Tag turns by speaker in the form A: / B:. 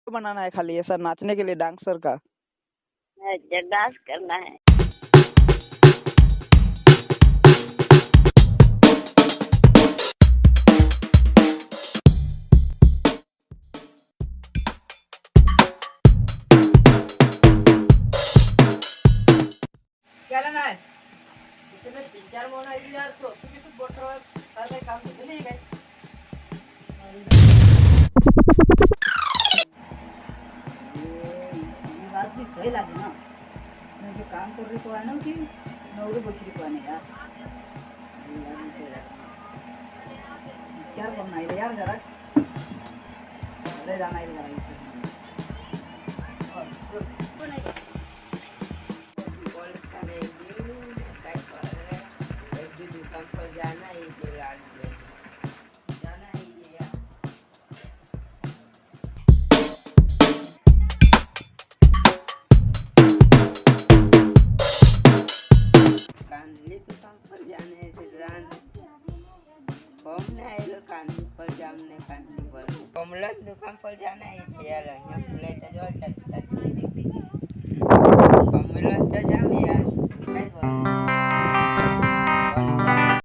A: बनाना है खाली ऐसा नाचने के लिए डांसर का।
B: अच्छा डांस करना है।
A: क्या लेना है? इसमें 3-4 मोना है यार, तो उसी से बोल रहा है तार का काम तो नहीं है। ये बात भी सही लगी ना। मैं जो काम कर रही तो है ना कि नौरे बच रही पाने यार। ये यार मुझे यार करना है यार जरा। अरे जाना है जरा इसे।
B: कांदली दुकान पर जाने से कमला कांदी पर जामने कांदी पर कमला दुकान पर जाना है यार यहाँ बुलाए तो जो कमला